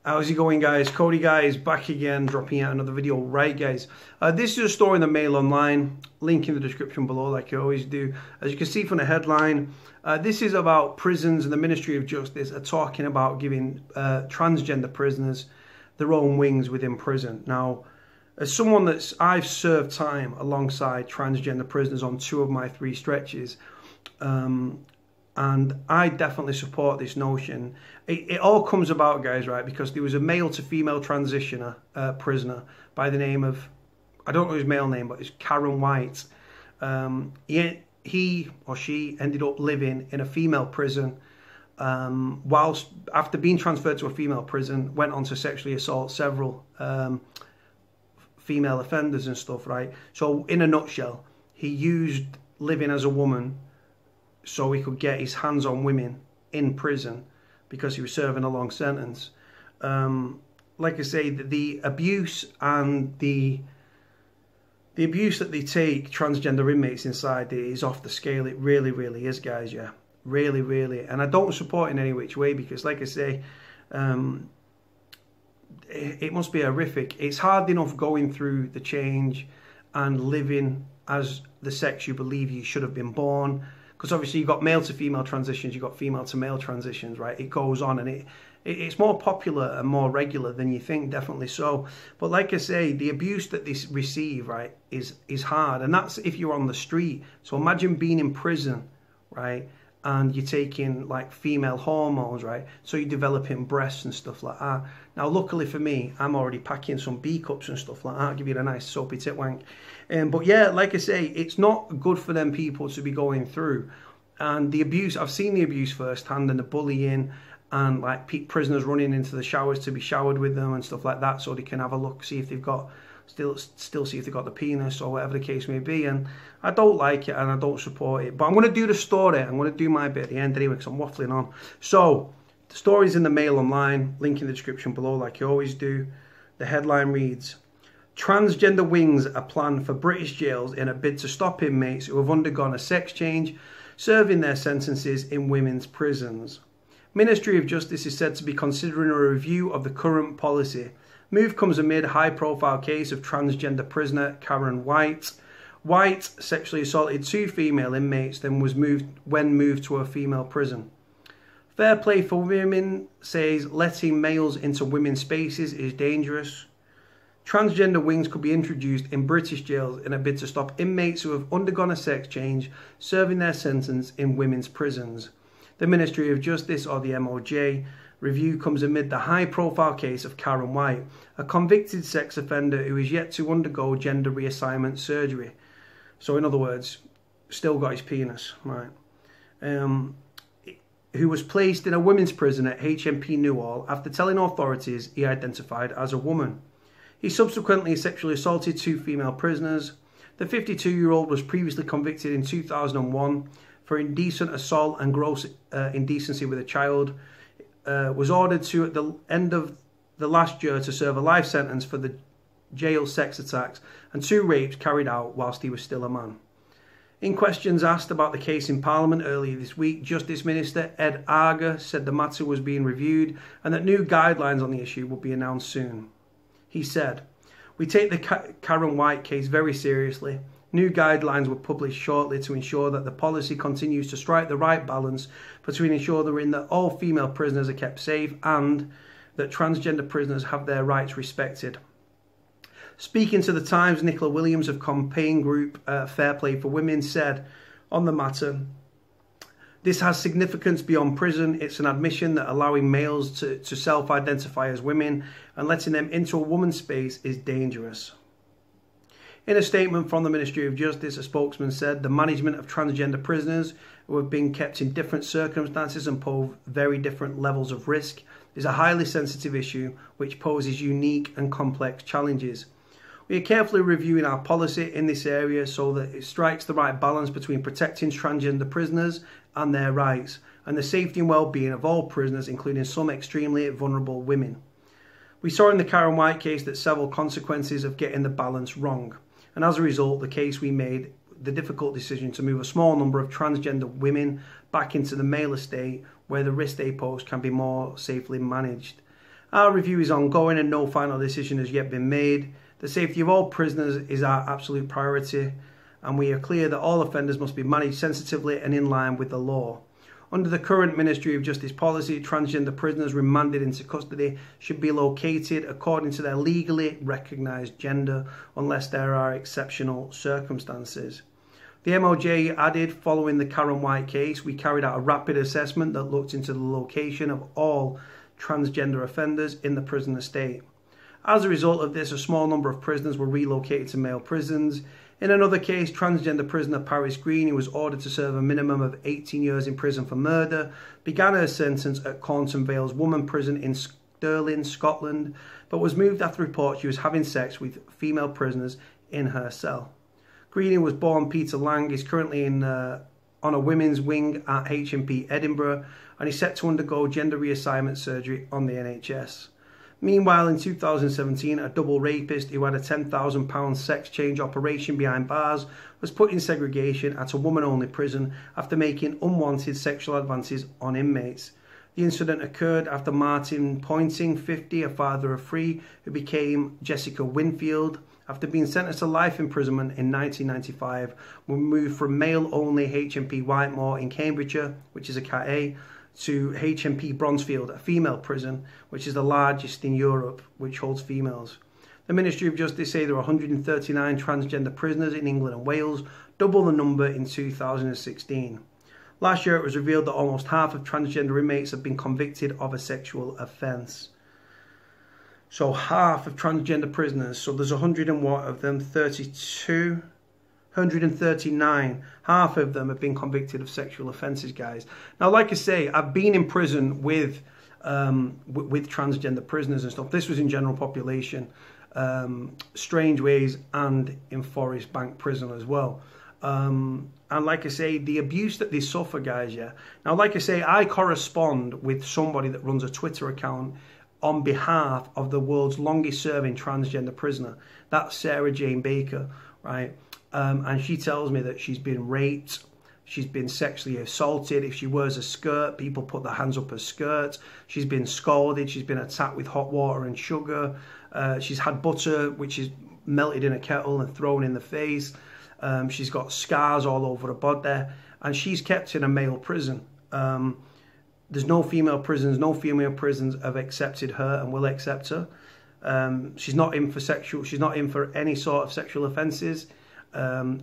How's it going, guys? Cody, guys, back again, dropping out another video. Right, guys, this is a story in the Mail Online, link in the description below, like I always do. As you can see from the headline, this is about prisons, and the Ministry of Justice are talking about giving transgender prisoners their own wings within prison. Now, as someone I've served time alongside transgender prisoners on 2 of my 3 stretches, and I definitely support this notion. It all comes about, guys, right, because there was a male to female transitioner prisoner by the name of, I don't know his male name, but it's Karen White. He or she ended up living in a female prison, whilst after being transferred to a female prison, went on to sexually assault several female offenders and stuff, right? So in a nutshell, he used living as a woman so he could get his hands on women in prison because he was serving a long sentence. Like I say, the abuse and the abuse that they take transgender inmates inside is off the scale. It really, really is, guys. Yeah, really, really. And I don't support it in any which way because, like I say, it must be horrific. It's hard enough going through the change and living as the sex you believe you should have been born. Because obviously you've got male to female transitions, you've got female to male transitions, right? It goes on, and it's more popular and more regular than you think, definitely so. But like I say, the abuse that they receive, right, is hard. And that's if you're on the street. So imagine being in prison, right? And you're taking like female hormones, right? So you're developing breasts and stuff like that. Now, luckily for me, I'm already packing some B cups and stuff like that. I'll give you a nice soapy tit wank. But yeah, like I say, it's not good for them people to be going through. And the abuse, I've seen the abuse firsthand, and the bullying, and like prisoners running into the showers to be showered with them and stuff like that, so they can have a look, see if they've got still see if they've got the penis or whatever the case may be. And I don't like it and I don't support it. But I'm going to do the story. I'm going to do my bit at the end anyway because I'm waffling on. So the story's in the Mail Online, link in the description below, like you always do. The headline reads: Transgender wings are planned for British jails in a bid to stop inmates who have undergone a sex change serving their sentences in women's prisons. Ministry of Justice is said to be considering a review of the current policy. Move comes amid high-profile case of transgender prisoner Karen White. White sexually assaulted 2 female inmates, then was moved to a female prison. Fair Play for Women says letting males into women's spaces is dangerous. Transgender wings could be introduced in British jails in a bid to stop inmates who have undergone a sex change serving their sentence in women's prisons. The Ministry of Justice, or the MOJ, review comes amid the high-profile case of Karen White, a convicted sex offender who is yet to undergo gender reassignment surgery. So, in other words, still got his penis, right? Who was placed in a women's prison at HMP Newhall after telling authorities he identified as a woman. He subsequently sexually assaulted 2 female prisoners. The 52-year-old was previously convicted in 2001 for indecent assault and gross indecency with a child. Was ordered to, at the end of the last year, to serve a life sentence for the jail sex attacks and 2 rapes carried out whilst he was still a man. In questions asked about the case in Parliament earlier this week, Justice Minister Ed Arger said the matter was being reviewed and that new guidelines on the issue will be announced soon. He said, "We take the Karen White case very seriously. New guidelines were published shortly to ensure that the policy continues to strike the right balance between ensuring that all female prisoners are kept safe and that transgender prisoners have their rights respected." Speaking to The Times, Nicola Williams of campaign group Fair Play for Women said on the matter, "This has significance beyond prison. It's an admission that allowing males to self-identify as women and letting them into a woman's space is dangerous." In a statement from the Ministry of Justice, a spokesman said the management of transgender prisoners who have been kept in different circumstances and pose very different levels of risk is a highly sensitive issue which poses unique and complex challenges. We are carefully reviewing our policy in this area so that it strikes the right balance between protecting transgender prisoners and their rights and the safety and well-being of all prisoners, including some extremely vulnerable women. We saw in the Karen White case that several consequences of getting the balance wrong. And as a result, the case we made the difficult decision to move a small number of transgender women back into the male estate where the risk they pose can be more safely managed. Our review is ongoing and no final decision has yet been made. The safety of all prisoners is our absolute priority, and we are clear that all offenders must be managed sensitively and in line with the law. Under the current Ministry of Justice policy, transgender prisoners remanded into custody should be located according to their legally recognised gender unless there are exceptional circumstances. The MOJ added, following the Karen White case, we carried out a rapid assessment that looked into the location of all transgender offenders in the prison estate. As a result of this, a small number of prisoners were relocated to male prisons. In another case, transgender prisoner Paris Green, who was ordered to serve a minimum of 18 years in prison for murder, began her sentence at Cornton Vale's woman prison in Stirling, Scotland, but was moved after reports she was having sex with female prisoners in her cell. Green, who was born Peter Lang, is currently on a women's wing at HMP Edinburgh and is set to undergo gender reassignment surgery on the NHS. Meanwhile, in 2017, a double rapist who had a £10,000 sex change operation behind bars was put in segregation at a woman-only prison after making unwanted sexual advances on inmates. The incident occurred after Martin Pointing, 50, a father of three, who became Jessica Winfield, after being sentenced to life imprisonment in 1995, was moved from male-only HMP Whitemoor in Cambridgeshire, which is a Cat A, to HMP Bronzefield, a female prison, which is the largest in Europe, which holds females. The Ministry of Justice say there are 139 transgender prisoners in England and Wales, double the number in 2016. Last year it was revealed that almost half of transgender inmates have been convicted of a sexual offence. So half of transgender prisoners, so there's 100 and what of them, 32? 139, half of them have been convicted of sexual offences, guys. Now, like I say, I've been in prison with transgender prisoners and stuff. This was in general population, Strange Ways, and in Forest Bank Prison as well. And like I say, the abuse that they suffer, guys, yeah. Now, like I say, I correspond with somebody that runs a Twitter account on behalf of the world's longest serving transgender prisoner. That's Sarah Jane Baker, right? And she tells me that she's been raped, she's been sexually assaulted. If she wears a skirt, people put their hands up her skirt. She's been scalded, she's been attacked with hot water and sugar. She's had butter, which is melted in a kettle and thrown in the face. She's got scars all over her body, and she's kept in a male prison. There's no female prisons, no female prisons have accepted her and will accept her. She's not in for any sort of sexual offences.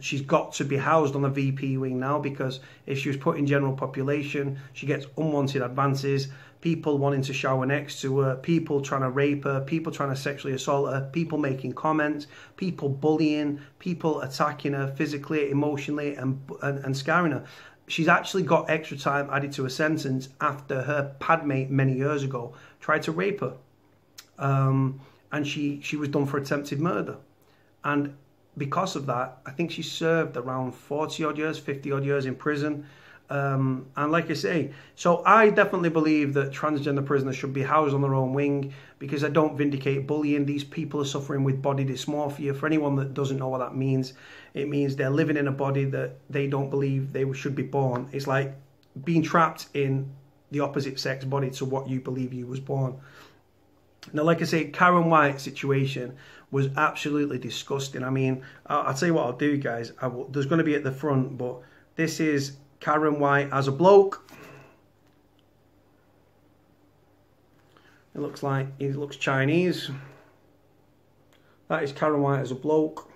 She's got to be housed on the VP wing now, because if she was put in general population, she gets unwanted advances, people wanting to shower next to her, people trying to rape her, people trying to sexually assault her, people making comments, people bullying, people attacking her physically, emotionally, and scarring her. She's actually got extra time added to her sentence after her padmate many years ago tried to rape her. And she was done for attempted murder. And because of that, I think she served around 40 odd years, 50 odd years in prison. And like I say, so I definitely believe that transgender prisoners should be housed on their own wing, because I don't vindicate bullying. These people are suffering with body dysmorphia. For anyone that doesn't know what that means, it means they're living in a body that they don't believe they should be born. It's like being trapped in the opposite sex body to what you believe you was born. Now, like I say, Karen White's situation was absolutely disgusting. I mean, I'll tell you what I'll do, guys. There's going to be at the front, but this is Karen White as a bloke. It looks Chinese. That is Karen White as a bloke.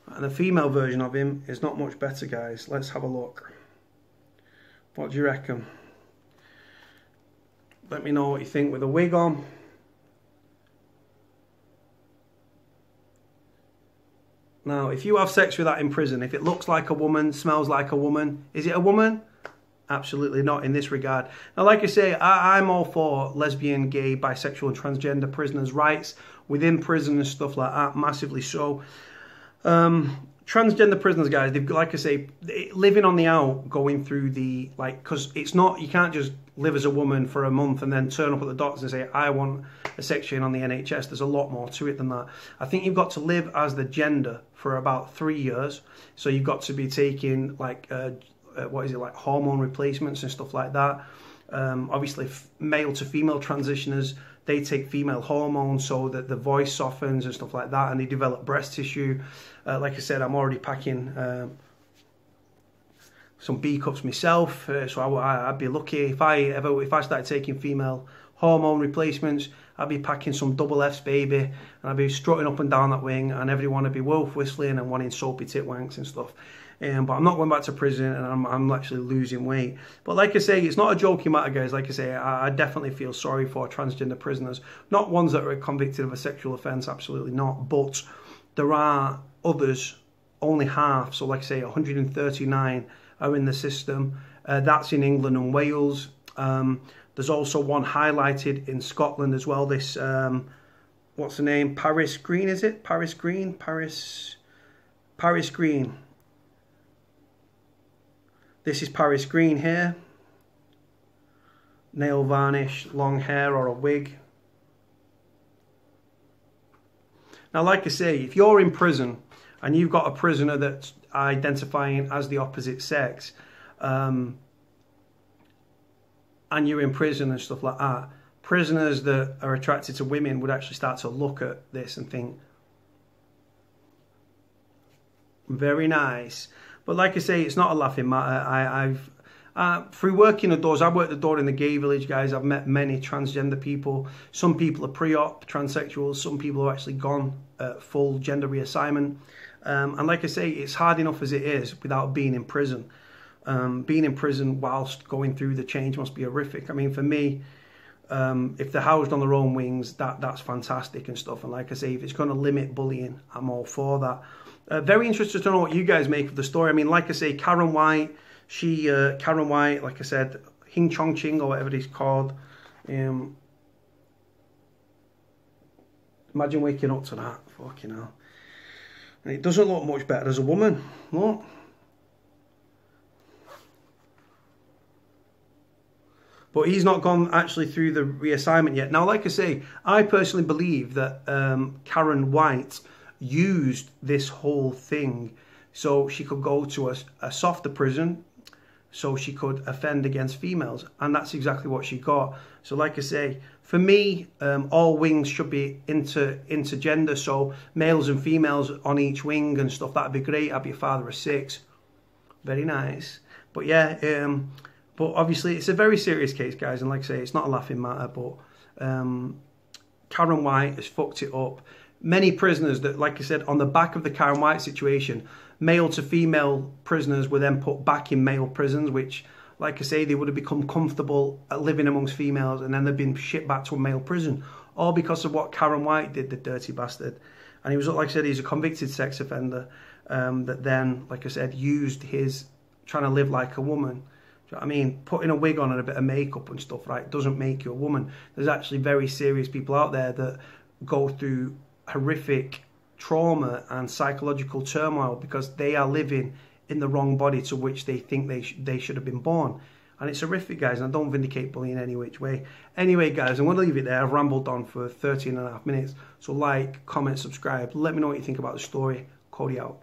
And the female version of him is not much better, guys. Let's have a look. What do you reckon? Let me know what you think with a wig on. Now, if you have sex with that in prison, if it looks like a woman, smells like a woman, is it a woman? Absolutely not in this regard. Now, like I say, I'm all for lesbian, gay, bisexual and transgender prisoners' rights within prison and stuff like that, massively so. Transgender prisoners, guys, they've, like I say, living on the out, going through the, like, because it's not, you can't just live as a woman for a month and then turn up at the doctors and say, I want a sex change on the NHS. There's a lot more to it than that. I think you've got to live as the gender for about 3 years. So you've got to be taking, like, what is it, like hormone replacements and stuff like that. Obviously, male to female transitioners, they take female hormones so that the voice softens and stuff like that, and they develop breast tissue. Like I said, I'm already packing some B cups myself, so I'd be lucky if I started taking female hormone replacements. I'd be packing some double F's, baby, and I'd be strutting up and down that wing, and everyone would be wolf whistling and wanting soapy tit wanks and stuff. But I'm not going back to prison, and I'm actually losing weight. But like I say, it's not a joking matter, guys. Like I say, I definitely feel sorry for transgender prisoners. Not ones that are convicted of a sexual offence, absolutely not. But there are others, only half. So like I say, 139 are in the system. That's in England and Wales. There's also one highlighted in Scotland as well. This, what's the name? Paris Green, is it? Paris Green? Paris Green. This is Paris Green here. Nail varnish, long hair or a wig. Now, like I say, if you're in prison and you've got a prisoner that's identifying as the opposite sex, and you're in prison and stuff like that, prisoners that are attracted to women would actually start to look at this and think, very nice. But like I say, it's not a laughing matter. Through working the doors, I've worked the door in the gay village, guys. I've met many transgender people. Some people are pre-op transsexuals. Some people have actually gone full gender reassignment. And like I say, it's hard enough as it is without being in prison. Being in prison whilst going through the change must be horrific. I mean, for me, if they're housed on their own wings, that's fantastic and stuff. And like I say, if it's going to limit bullying, I'm all for that. Very interested to know what you guys make of the story. I mean, like I say, Karen White, like I said, Hing Chong Ching or whatever it's called. Imagine waking up to that. Fucking hell. And it doesn't look much better as a woman. Look. But he's not gone actually through the reassignment yet. Now, like I say, I personally believe that Karen White used this whole thing so she could go to a softer prison so she could offend against females. And that's exactly what she got. So like I say, for me, all wings should be intergender. So males and females on each wing and stuff. That'd be great. I'd be a father of 6. Very nice. But yeah, but obviously it's a very serious case, guys. And like I say, it's not a laughing matter. But Karen White has fucked it up. Many prisoners that, like I said, on the back of the Karen White situation, male to female prisoners were then put back in male prisons, which, like I say, they would have become comfortable at living amongst females, and then they've been shipped back to a male prison, all because of what Karen White did, the dirty bastard. And he was, like I said, he's a convicted sex offender that then, like I said, used his trying to live like a woman. Do you know what I mean? Putting a wig on and a bit of makeup and stuff, right, doesn't make you a woman. There's actually very serious people out there that go through horrific trauma and psychological turmoil because they are living in the wrong body to which they think they should have been born. And it's horrific, guys, and I don't vindicate bullying any which way. Anyway, guys, I'm going to leave it there. I've rambled on for 13.5 minutes. So like, comment, subscribe. Let me know what you think about the story. Cody out.